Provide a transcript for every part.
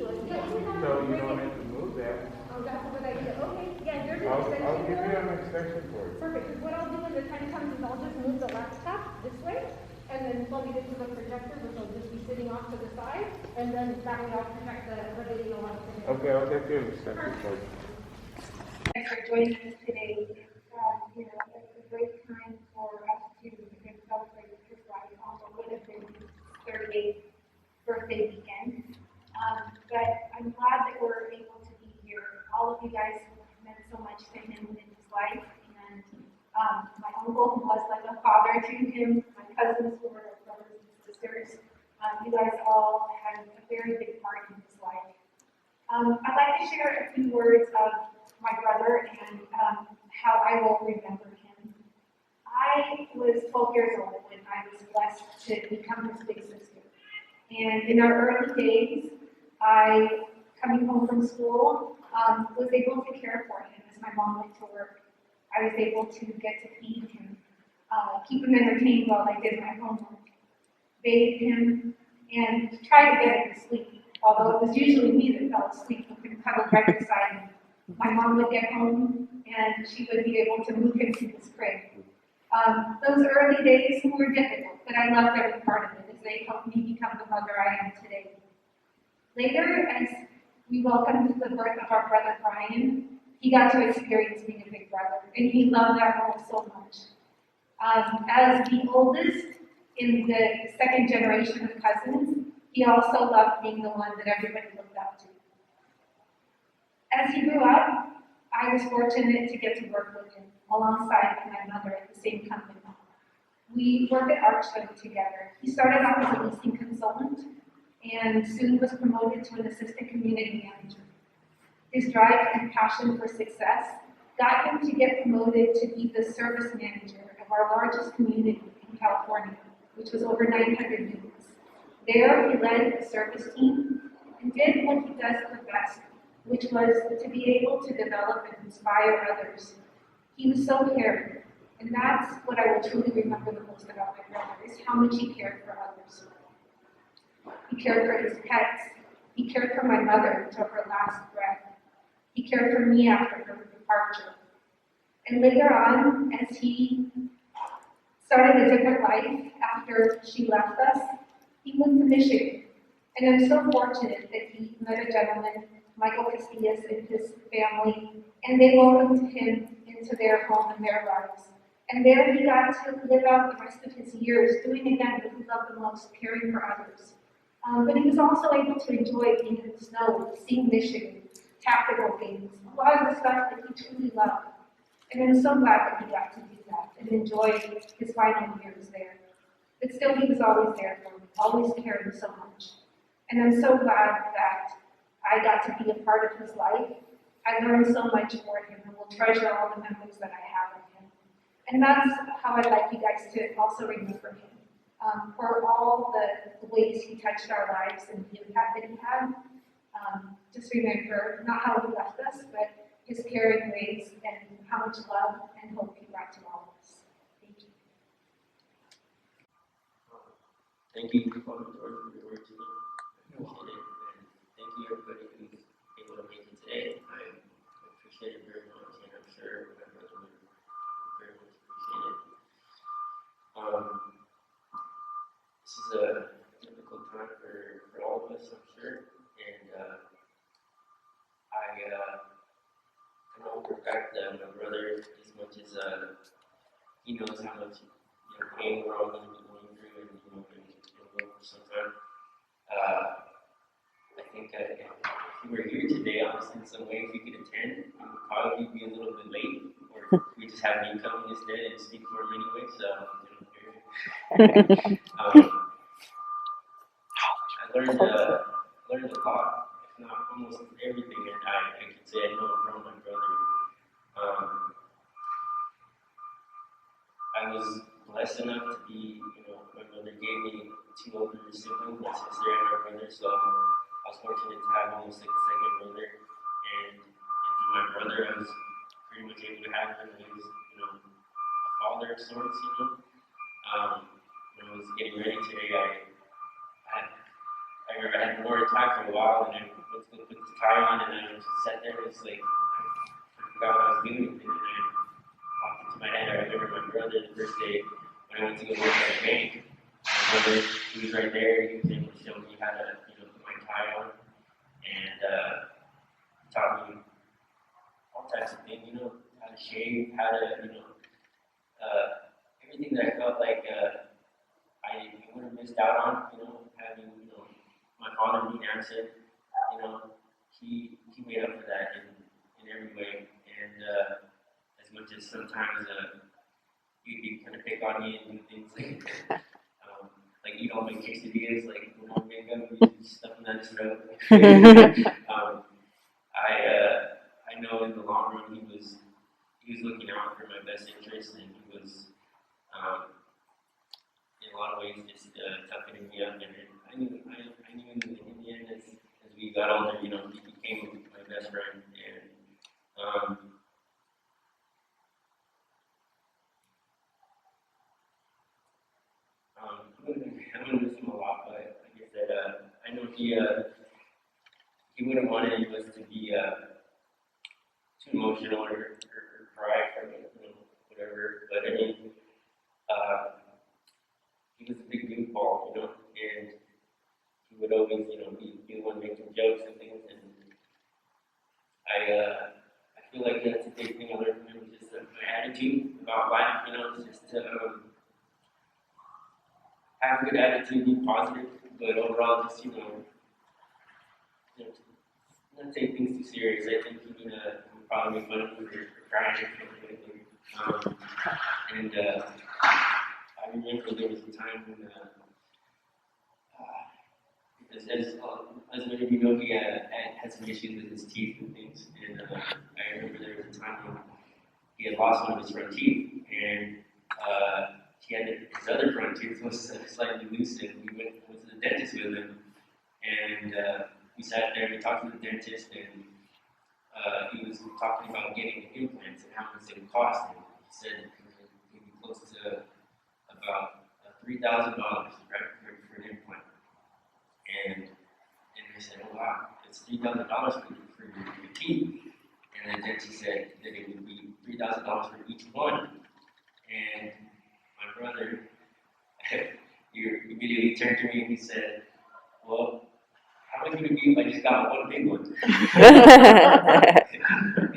So you don't have to move that. Oh, that's a good idea. Okay, yeah, there's an I'll extension give you cord. an extension cord. Perfect, because what I'll do when the time comes is I'll just move the laptop this way, and then plug it into the projector, which will just be sitting off to the side, and then that way I'll protect the video on the Okay, I'll get you an extension cord. Thanks for joining us today. It's a great time for us to celebrate his life on what would have been his 38th birthday weekend. But I'm glad that we're able to be here. All of you guys meant so much to him in his life, and my uncle, who was like a father to him, my cousins who were like brothers and sisters, you guys all had a very big part in his life. I'd like to share a few words of my brother and how I will remember him. I was 12 years old when I was blessed to become his big sister. And in our early days, coming home from school, was able to care for him as my mom went to work. I was able to get to feed him, keep him entertained while I did my homework, bathe him, and try to get him to sleep. Although it was usually me that fell asleep and cuddled right beside me. My mom would get home and she would be able to move him to his crib. Those early days were difficult, but I loved every part of it as they helped me become the mother I am today. Later, as we welcomed the birth of our brother Brian, he got to experience being a big brother, and he loved that role so much. As the oldest in the second generation of cousins, he also loved being the one that everybody looked up to. As he grew up, I was fortunate to get to work with him alongside my mother at the same company. We worked at Archstone together. He started off as a leasing consultant and soon was promoted to an assistant community manager. His drive and passion for success got him to get promoted to be the service manager of our largest community in California, which was over 900 units. There, he led the service team and did what he does the best, which was to be able to develop and inspire others. He was so caring, and that's what I will truly remember the most about my brother, is how much he cared for others. He cared for his pets. He cared for my mother until her last breath. He cared for me after her departure. And later on, as he started a different life after she left us, he moved to Michigan. And I'm so fortunate that he met a gentleman, Michael Castillas, and his family, and they welcomed him into their home and their lives. And there he got to live out the rest of his years, doing again what he loved the most, caring for others. But he was also able to enjoy being in the snow, seeing Michigan, tactical games, a lot of the stuff that he truly loved. And I'm so glad that he got to do that and enjoy his final years there. But still, he was always there for me, always caring so much. And I'm so glad that I got to be a part of his life. I learned so much for him and will treasure all the memories that I have of him. And that's how I'd like you guys to also remember him. For all the ways he touched our lives and the impact that he had. Just remember not how he left us, but his caring ways and how much love and hope he brought to all of us. Thank you. Thank you, Father George, for your word today. I appreciate it. And thank you, everybody who's able to make it today. I appreciate it very much, and I'm sure my brother would very much appreciate it. This is a difficult time for all of us, I'm sure. And I know for a fact that my brother, as much as he knows how much pain we're all going to be going through, and been going for some time. I think if you were here today, honestly, in some way, if you could attend, it would probably be a little bit late, or we just have me come instead and speak for him anyway. So I learned a lot, if not almost everything that I could say I know from my brother. I was blessed enough to be, my mother gave me two older siblings, my sister and my brother, so I was fortunate to have almost like a second brother, and through my brother, I was pretty much able to have him. He was, a father of sorts, When I was getting ready today, I remember I had more time for a while, and I went to go put the tie on, and I just sat there and was like, I forgot what I was doing, and then I popped into my head. I remember my brother the first day when I went to go work at the bank. My brother, he was right there. He was able to show me how to, put my tie on, and he taught me all types of things, how to shave, how to, everything that I felt like I would have missed out on, having, my father being absent, he made up for that in every way. And as much as sometimes he'd be kind of pick on me and do things like eat all my quesadillas, like when I make up, he's stuffing that his throat. I know in the long run he was looking out for my best interest, and he was in a lot of ways just toughening me up. And I knew in the end as we got older, he became my best friend. And I'm gonna miss him a lot, but like I said, I know he wouldn't want any of us to be too emotional or cry from it, whatever. But I mean, he was a big goofball, and he would always, be the one making jokes and things. And I feel like that's a big thing I learned from him, just my attitude about life, just to have a good attitude, be positive, but overall, just, not take things too serious. I think he would probably make fun of me for crying or anything. And I remember there was a time when, as many of you know, he had some issues with his teeth and things. And I remember there was a time when he had lost one of his front teeth, and he had his other front tooth was slightly loose, and we went to the dentist with him. And we sat there and we talked to the dentist, and he was talking about getting implants and how much it would cost. And he said it would be close to about $3,000, right, for an implant. And I said, oh wow, it's $3,000 for your teeth. And the dentist said that it would be $3,000 for each one. And my brother, he immediately turned to me and he said, well, how much would it be if I just got one big one?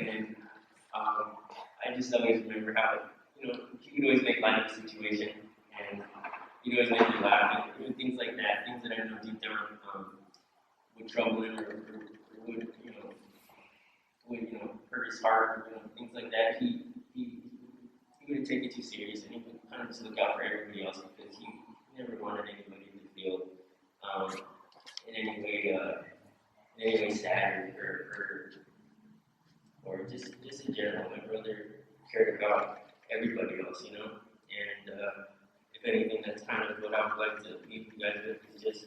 And I just always remember how, he could always make light of the situation, and he'd always make me laugh, and even things like that, things that I know deep down would trouble him or would, hurt his heart, things like that. He wouldn't take it too serious, and he would kind of just look out for everybody else because he never wanted anybody to feel in any way sad or just in general. My brother cared about everybody else, and if anything, that's kind of what I would like to leave you guys with, is just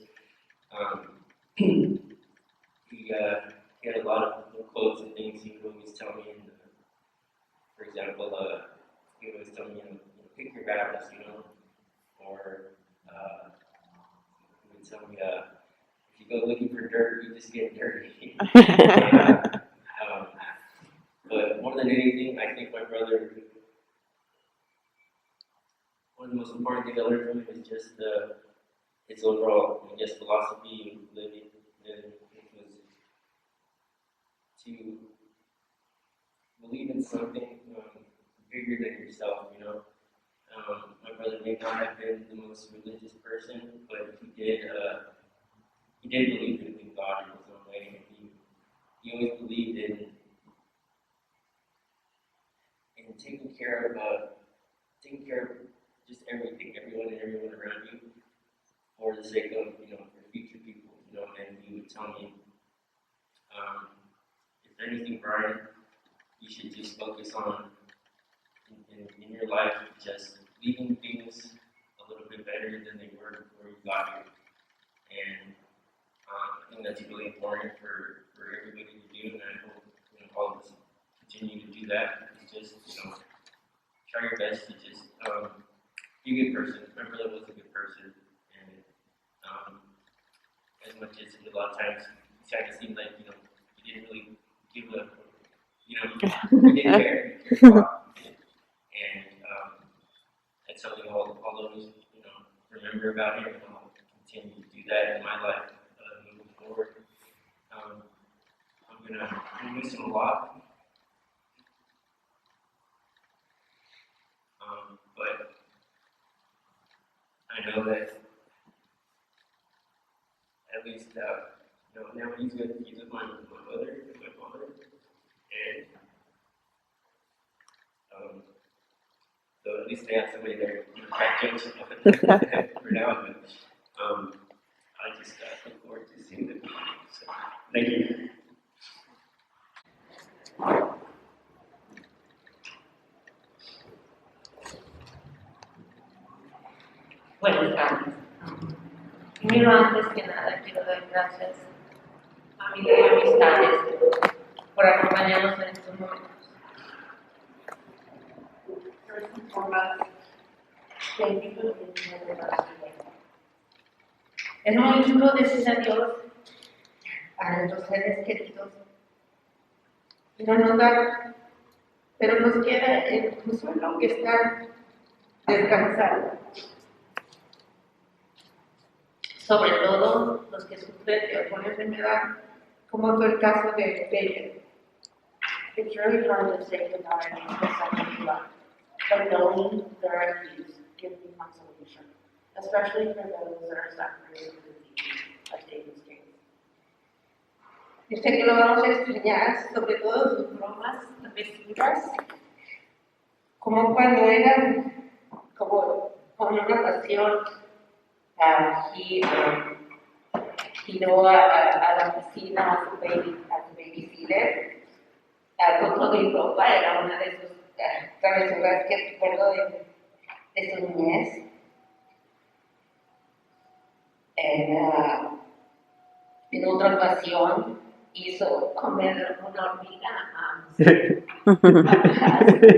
he had a lot of quotes and things he would always tell me. And, for example, he would always tell me, pick your battles, or he would tell me, if you go looking for dirt, you just get dirty. And, but more than anything, I think my brother, one of the most important things I learned from him is just his overall, philosophy of living. It was to believe in something bigger than yourself. My brother may not have been the most religious person, but he did believe in God in his own way, and he always believed in taking care of just everything, everyone around you, for the sake of for future people. And he would tell me, if anything, Brian, you should just focus on in your life just leaving things a little bit better than they were before you got here. And I think that's really important for everybody to do, and I hope all of us continue to do that. It's just try your best to just be a good person. My brother was a good person, and as much as a lot of times kind of seemed like, he didn't really give a, he didn't care. And it's something I'll always, remember about him, and I'll continue to do that in my life moving forward. I'm gonna miss him a lot. But I know that at least now he's with my mother and my father, and so at least they have somebody there to crack jokes for now. But I just look forward to seeing them. So, thank you. Buenas tardes. Primero, antes que nada, quiero dar gracias a mis amistades por acompañarnos en estos momentos. First and foremost, thank you for being here with us today. Es muy duro decir adiós a nuestros seres queridos. No nos da, pero nos queda el consuelo que estar descansando. Sobre todo los que sufren de alguna enfermedad, como fue el caso de David. It's really hard to say goodbye to someone you love, but knowing they're at peace gives me consolation, especially for those that are suffering with disease, like David's case. Yo sé que lo vamos a extrañar, sobre todo sus bromas agresivas, como cuando eran como con una ocasión, he no a la oficina a su babysitter, con todo y ropa, era una de sus travesuras que recuerdo de su niñez. En otra ocasión hizo comer una hormiga a su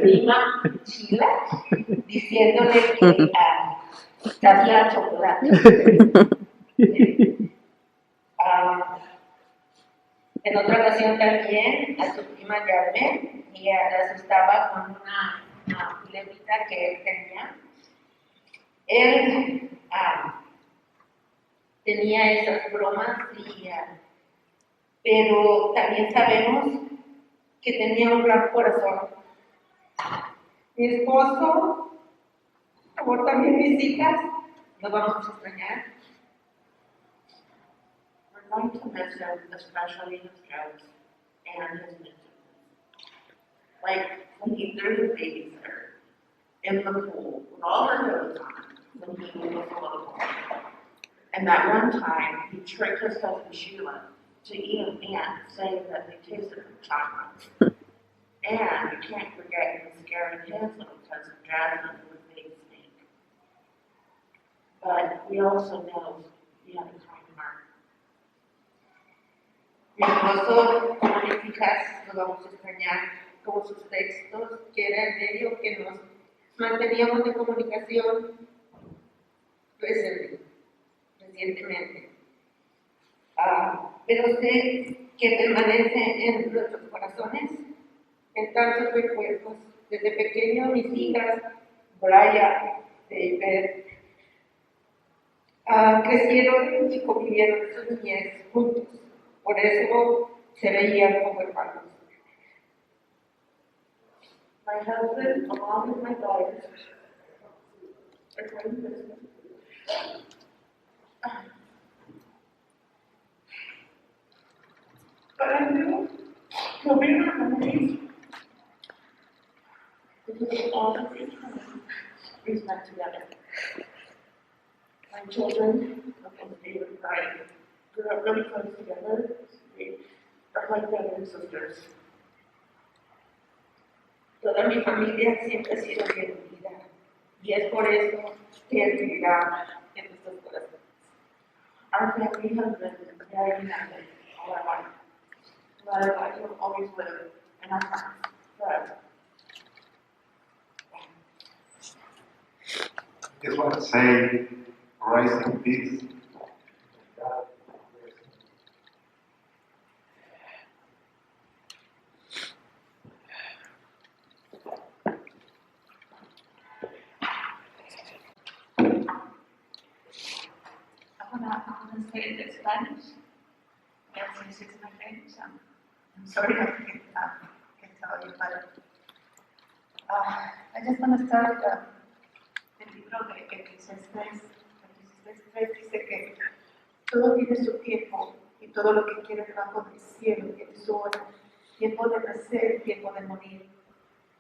prima Sheila, diciéndole que sabía chocolate. En otra ocasión también a su prima Yarden, y la asustaba con una culebrita que él tenía. Él tenía esas bromas, pero también sabemos que tenía un gran corazón. Mi esposo, como también mis hijas, nos vamos a extrañar. We're going to miss him, especially his jokes and his mentions. Like when he threw his babysitter in the pool with all her clothes on when he was a little boy. And that one time, he tricked his cousin Sheila to eat an ant, saying that they tasted her chocolate. And you can't forget him scaring his little cousin Jasmine with a big snake. But we also know he had a kind heart. Mi esposo, como mis hijas, nos vamos a extrañar, como sus textos, que era el medio que nos manteníamos en comunicación recientemente. Pero sé que permanece en nuestros corazones, en tantos recuerdos. Desde pequeño, mis hijas, Brian, David, crecieron y convivieron su niñez juntos. Por eso se veían como hermanos. My husband, along with my daughters, are going to visit me. But I knew he'll be in our memories because of all the great times we spent together. My children, David and Brian, grew up really close together. They are like brothers and sisters. Toda mi familia siempre ha sido bien unida y es por eso que él vivirá en nuestros corazones. Our family has been very united all our life. But our life will always live in our hearts forever. Just want to say, rise in peace. I want to say it in Spanish. Yes, this is my French. I'm sorry I can tell you, but I just want to start el libro de Eclesiastés. Eclesiastés dice que todo tiene su tiempo y todo lo que quiere debajo del cielo tiene su hora. Tiempo de nacer, tiempo de morir.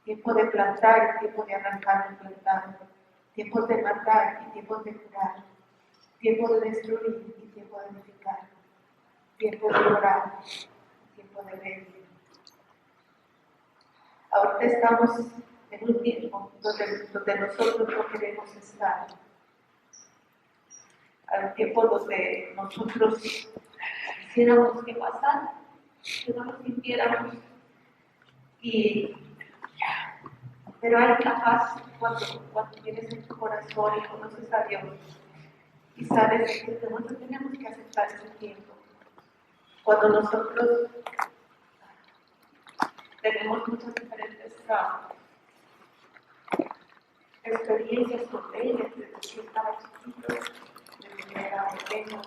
Tiempo de plantar y tiempo de arrancar lo plantado. Tiempos de matar y tiempos de curar. Tiempo de destruir y tiempo de edificar. Tiempo de orar y tiempo de reír. Ahorita estamos en un tiempo donde nosotros no queremos estar. Hay un tiempo donde nosotros quisiéramos que pasara, que no lo sintiéramos. Pero hay una paz cuando tienes en tu corazón y conoces a Dios y sabes que tenemos que aceptar ese tiempo. Cuando nosotros tenemos muchas diferentes experiencias con ella, desde que estaba chiquito, desde que era pequeño,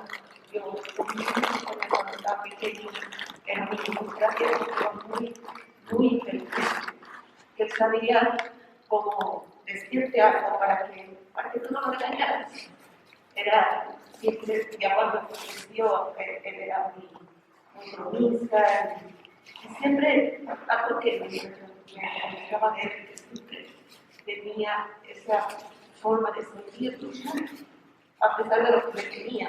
yo comienzo con él cuando estaba pequeño, era mi gracia, era muy inteligente. Él sabía cómo decirte algo para que tú no lo engañaras. Era siempre, ya cuando creció, él era muy bromista y siempre algo que me gustaba de él, que siempre tenía esa forma de sentir, a pesar de lo que tenía.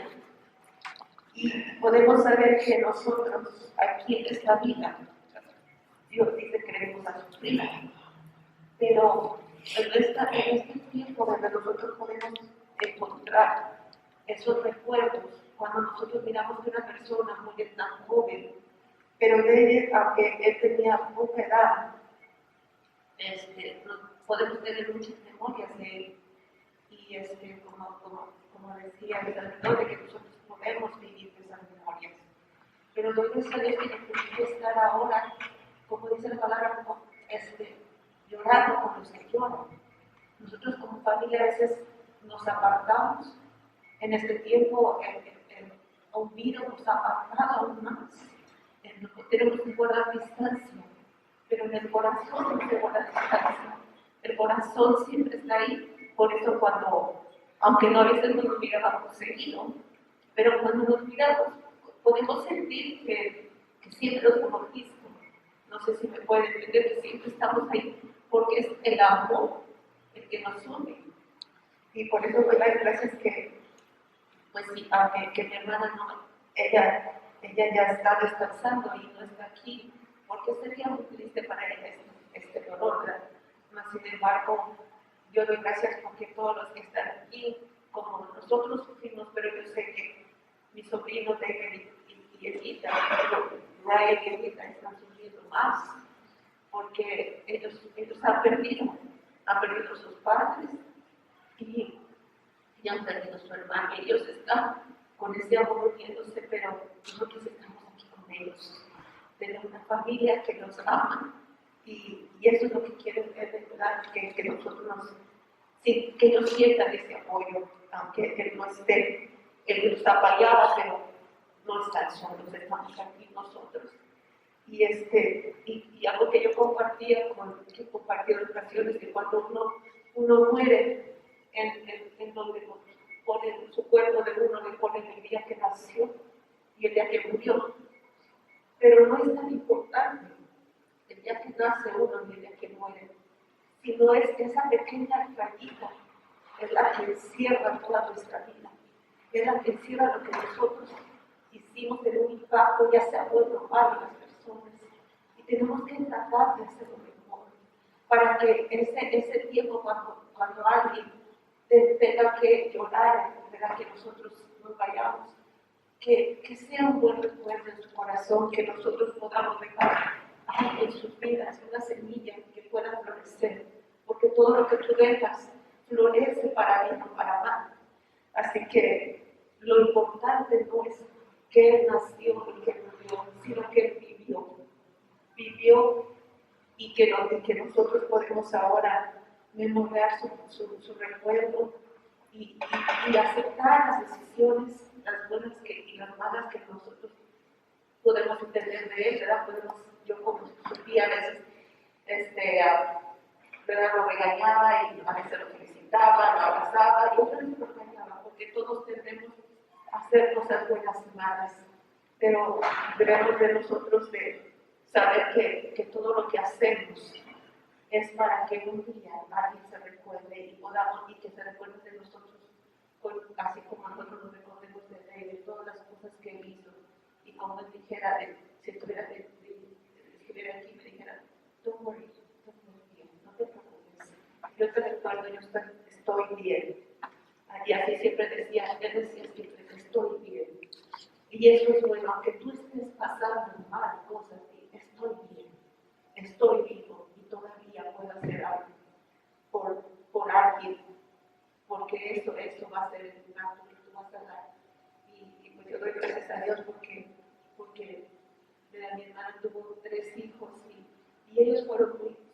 Y podemos saber que nosotros, aquí en esta vida, Dios dice que venimos a sufrir, pero en este tiempo donde nosotros podemos encontrar esos recuerdos, cuando nosotros miramos que una persona muy tan joven, pero aunque él tenía poca edad, podemos tener muchas memorias de él. Y como decía el servidor, de que nosotros podemos vivir de esas memorias. Pero doy gracias a Dios que nos permite estar ahora, como dice la palabra, llorando con los que lloran. Nosotros como familia a veces nos apartamos. En este tiempo, un virus nos ha apartado aún más. Tenemos que guardar distancia, pero en el corazón no se guarda distancia. El corazón siempre está ahí. Por eso aunque no a veces nos mirábamos seguido, pero cuando nos miramos, podemos sentir que siempre los hemos visto. No sé si me pueden entender, que siempre estamos ahí, porque es el amor el que nos une. Y por eso doy las gracias que, pues sí, aunque mi hermana no, ella ya está descansando y no está aquí, porque sería muy triste para ella este dolor, ¿verdad? Sin embargo, yo doy gracias porque todos los que están aquí, como nosotros sufrimos, pero yo sé que mis sobrinos David y Edita, Ryan y Edita están sufriendo más, porque ellos han perdido a sus padres y han perdido a su hermano. Ellos están con ese amor uniéndose, pero nosotros estamos aquí con ellos. Tenemos una familia que los ama y eso es lo que quieren ver, de verdad, que nosotros que ellos sientan ese apoyo, aunque él no esté, él los apoyaba, pero no están solos, estamos aquí nosotros. Y algo que yo compartía, que compartí en ocasiones, que cuando uno muere, en donde ponen su cuerpo de uno, le ponen el día que nació y el día que murió. Pero no es tan importante el día que nace uno y el día que muere, sino es esa pequeña rayita, es la que encierra toda nuestra vida, es la que encierra lo que nosotros hicimos en un impacto, ya sea bueno o malo, las personas, y tenemos que tratar de hacerlo mejor, para que ese tiempo cuando alguien tenga que llorar, tenga que nosotros nos vayamos, que sea un buen recuerdo en su corazón, que nosotros podamos dejar en sus vidas una semilla que pueda florecer, porque todo lo que tú dejas florece para bien o para mal. Así que lo importante no es que él nació y que murió, sino que él vivió y que nosotros podemos ahora memorar su recuerdo y aceptar las decisiones las buenas y las malas que nosotros podemos entender de él, ¿verdad? Yo como su tía a veces, ¿verdad? Lo regañaba y a veces lo felicitaba, lo abrazaba y otras veces lo regañaba, porque todos tendemos a hacer cosas buenas y malas, pero debemos de nosotros de saber que todo lo que hacemos es para que un día alguien se recuerde y que se recuerde de nosotros, así como nosotros nos recordemos de él, de todas las cosas que él hizo. Y como él dijera, si estuviera aquí y me dijera, don't worry, bien, no te preocupes. Yo te recuerdo, yo estoy bien. Y así siempre decía, él decía siempre que estoy bien. Y eso es bueno, aunque tú estés pasando mal cosas, estoy bien, estoy vivo y todavía puedo hacer algo por alguien, porque eso va a ser el impacto que tú vas a dar. Y pues yo doy gracias a Dios porque mi hermana tuvo 3 hijos y ellos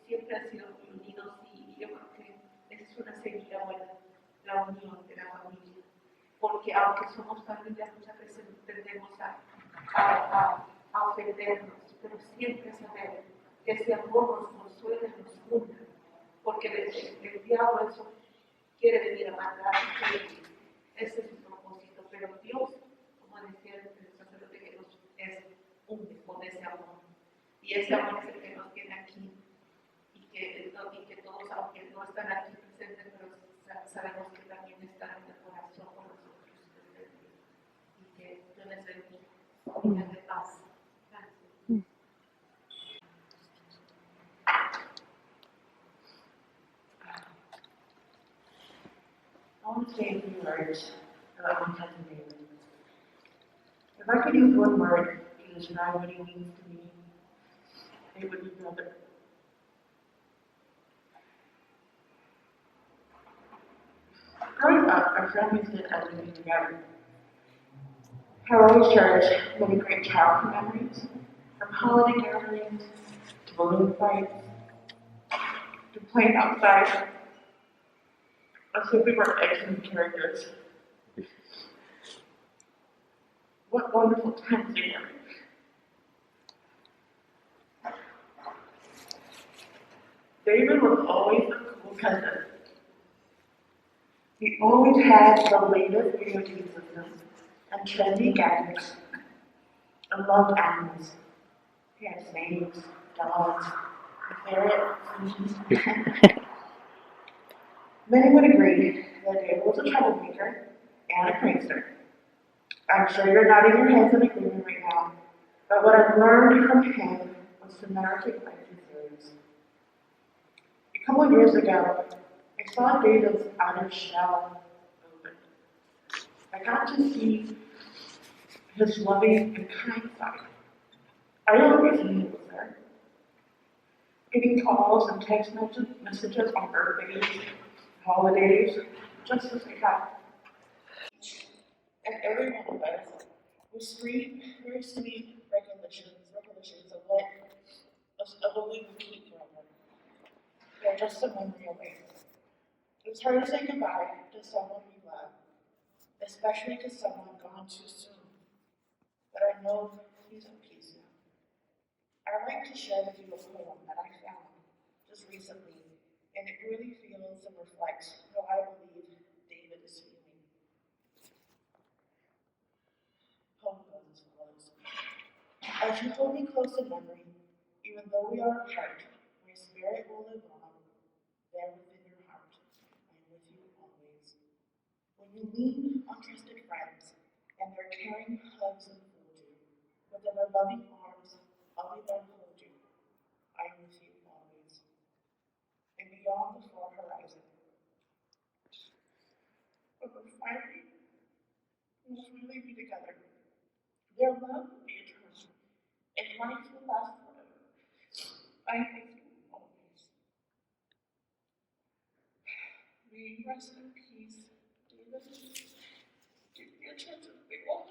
siempre han sido muy unidos y yo creo que esa es una semilla buena, la unión de la familia. Porque aunque somos familias, muchas veces tendemos a ofendernos, pero siempre saber que ese amor nos consuela y nos une, porque el diablo eso quiere venir a matar, ese es su propósito, pero Dios, como decía el sacerdote, que nos une con ese amor, y ese amor es el que nos tiene aquí, y que todos, aunque no están aquí presentes, pero sabemos que también están en el corazón con nosotros, y que Dios les bendiga, de paz. Gracias. I want to say a few words about my cousin David. If I could use one word to describe what he means to me, it would be brother. Growing up, our families did everything together. Heroes church, many great childhood memories, from holiday gatherings to balloon fights to playing outside. As if we were excellent characters. What wonderful times they were. David was always a cool cousin. He always had the latest video game systems and trendy gadgets and loved animals. He had snakes, dogs, a ferret, and many would agree that David was a troublemaker and a prankster. I'm sure you're nodding your heads in agreement right now, but what I've learned from him was to never take life too serious. A couple of years ago, I saw David's outer shell open. I got to see his loving and kind side. I always knew he was there. Getting calls and text messages on birthdays, holidays, just as I had. And every one of us was very sweet recollections of what we would keep forever. They're just a memory away. It's hard to say goodbye to someone we love, especially to someone gone too soon. But I know he's at peace now. I'd like to share with you a poem that I found just recently, and it really feels and reflects how I believe David is feeling. Poem goes as follows. As you hold me close in memory, even though we are apart, my spirit will live on, there within your heart. I am with you always. When you lean on trusted friends, and their caring hugs enfold you, within their loving arms, I'll be there to hold you. I am with you always. And beyond the far horizon, when we're finally be together, their love will be eternal, and life will last forever. I am with you always. May you rest in peace, David. Give me a chance to be all